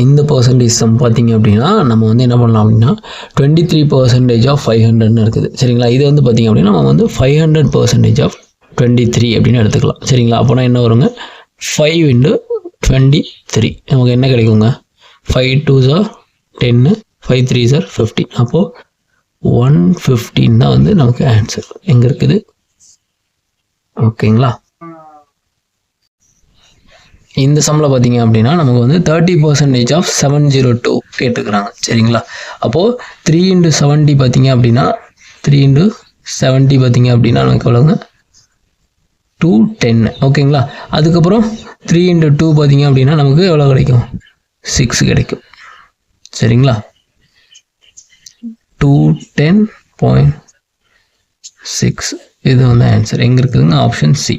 இந்த percentage some பார்த்தீங்க அப்படின்னா நம்ம வந்து என்ன பண்ணலாம் அப்படின்னா 23% ஆஃப் 500ன்னு இருக்குது சரிங்களா. இது வந்து பார்த்திங்க அப்படின்னா நம்ம வந்து 500% ஆஃப் 23 அப்படின்னு எடுத்துக்கலாம் சரிங்களா. அப்போனா என்ன வருங்க 5 × 23 நமக்கு என்ன கிடைக்குங்க 5 2s are 10 5 3s are 15 அப்போது 115 தான் வந்து நமக்கு ஆன்சர் எங்கே இருக்குது ஓகேங்களா. இந்த சம்மில் பார்த்தீங்க அப்படின்னா நமக்கு வந்து 30% ஆஃப் 702 கேட்டுக்கிறாங்க சரிங்களா. அப்போது 3 × 70 பார்த்தீங்க அப்படின்னா 3 × 70 பார்த்தீங்க அப்படின்னா நமக்கு எவ்வளோங்க 210 ஓகேங்களா. அதுக்கப்புறம் 3 × 2 பார்த்தீங்க அப்படின்னா நமக்கு எவ்வளோ கிடைக்கும் 6 கிடைக்கும் சரிங்களா. 210.6 இது வந்து ஆன்சர் எங்கே இருக்குதுங்க ஆப்ஷன் சி.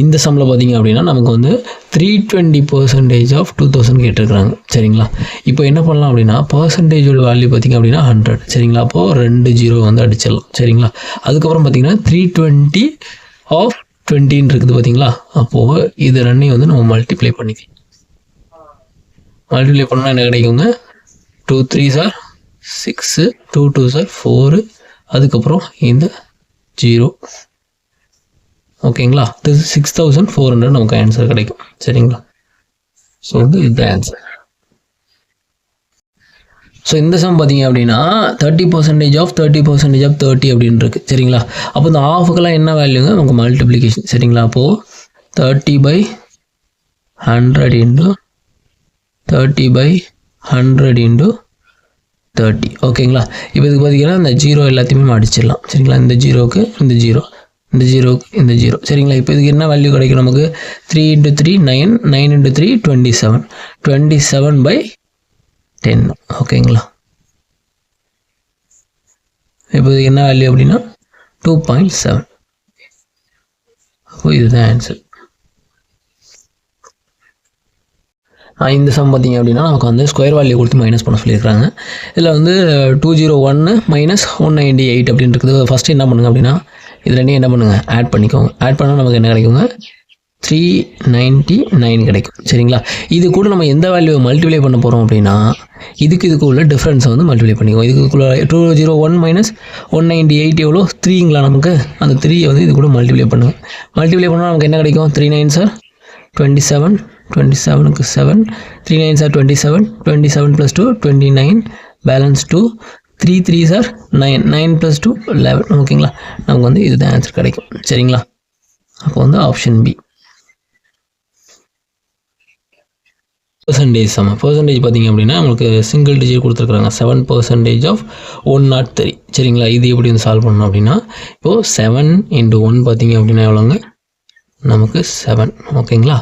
இந்த சம்மில் பார்த்தீங்க அப்படின்னா நமக்கு வந்து 320% ஆஃப் 2000 கேட்டிருக்கிறாங்க சரிங்களா. இப்போ என்ன பண்ணலாம் அப்படின்னா பர்சன்டேஜோட வேல்யூ பார்த்திங்க அப்படின்னா 100 சரிங்களா. அப்போது 2 0 வந்து அடிச்சிடலாம் சரிங்களா. அதுக்கப்புறம் பார்த்திங்கன்னா 320 ஆஃப் 20 இருக்குது பார்த்தீங்களா. அப்போது இது ரெண்டையும் வந்து நம்ம மல்டிப்ளை பண்ணிக்கலாம். மல்டிப்ளை பண்ணால் என்ன கிடைக்குங்க 2 3s are 6 2 2s are 4 அதுக்கப்புறம் இந்த 0 ஓகேங்களா. இது 6400 நமக்கு ஆன்சர் கிடைக்கும் சரிங்களா. ஸோ வந்து இது ஆன்சர். ஸோ இந்த சம் பார்த்தீங்க அப்படின்னா 30% ஆஃப் 30% ஆஃப் 30 அப்படின்னு இருக்குது சரிங்களா. அப்போ இந்த ஆஃபுக்கெல்லாம் என்ன வேல்யூங்க நமக்கு மல்டிப்ளிகேஷன் சரிங்களா. அப்போது 30/100 × 30/100 × 30 ஓகேங்களா. இப்போ இதுக்கு பார்த்தீங்கன்னா இந்த 0 எல்லாத்தையுமே அடிச்சிடலாம் சரிங்களா. இந்த 0க்கு இந்த 0 இந்த 0க்கு இந்த 0 சரிங்களா. இப்போ இதுக்கு என்ன வேல்யூ கிடைக்கும் நமக்கு 3 × 3 9 9 × 3 27 27/10 ஓகேங்களா. இப்போ இதுக்கு என்ன வேல்யூ அப்படின்னா 2.7 அப்போ இதுதான் ஆன்சர். இந்த சம் பார்த்தீங்க அப்படின்னா நமக்கு வந்து ஸ்கொயர் வேல்யூ கொடுத்து மைனஸ் பண்ண சொல்லியிருக்காங்க. இதில் வந்து 201 - 198 அப்படின்னு இருக்குது. ஃபஸ்ட்டு என்ன பண்ணுங்க அப்படின்னா இது ரெண்டையும் என்ன பண்ணுங்கள் ஆட் பண்ணிக்கோங்க. ஆட் பண்ணால் நமக்கு என்ன கிடைக்குங்க 399 கிடைக்கும் சரிங்களா. இது கூட நம்ம எந்த வேல்யூ மல்டிப்ளை பண்ண போகிறோம் அப்படின்னா இதுக்கு உள்ள டிஃப்ரென்ஸை வந்து மல்டிப்ளை பண்ணிக்கோங்க. இதுக்குள்ள 201 - 198 எவ்வளோ 3ங்களா நமக்கு அந்த 3 வந்து இது கூட மல்டிப்ளை பண்ணுங்கள். மல்டிப்ளை பண்ணால் நமக்கு என்ன கிடைக்கும் 3 9s are 27 27க்கு 7 3 9s are 27 27 + 2 29 balance 2 3 3s are 9 9 + 2 11 ஓகேங்களா. நமக்கு வந்து இதுதான் ஆன்சர் கிடைக்கும் சரிங்களா. அப்போ வந்து option B. Percentage sum percentage பார்த்தீங்க அப்படின்னா உங்களுக்கு சிங்கிள் டிஜிட் கொடுத்துருக்குறாங்க 7% ஆஃப் 103 சரிங்களா. இது எப்படி வந்து சால்வ் பண்ணணும் அப்படின்னா இப்போது 7 × 1 பார்த்தீங்க அப்படின்னா எவ்வளோங்க நமக்கு 7 ஓகேங்களா.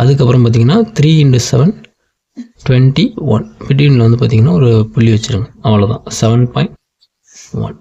அதுக்கப்புறம் பார்த்தீங்கன்னா 3 × 7 21 பிட்வீனில் வந்து பார்த்தீங்கன்னா ஒரு புள்ளி வச்சுருங்க அவ்வளோதான் 7.1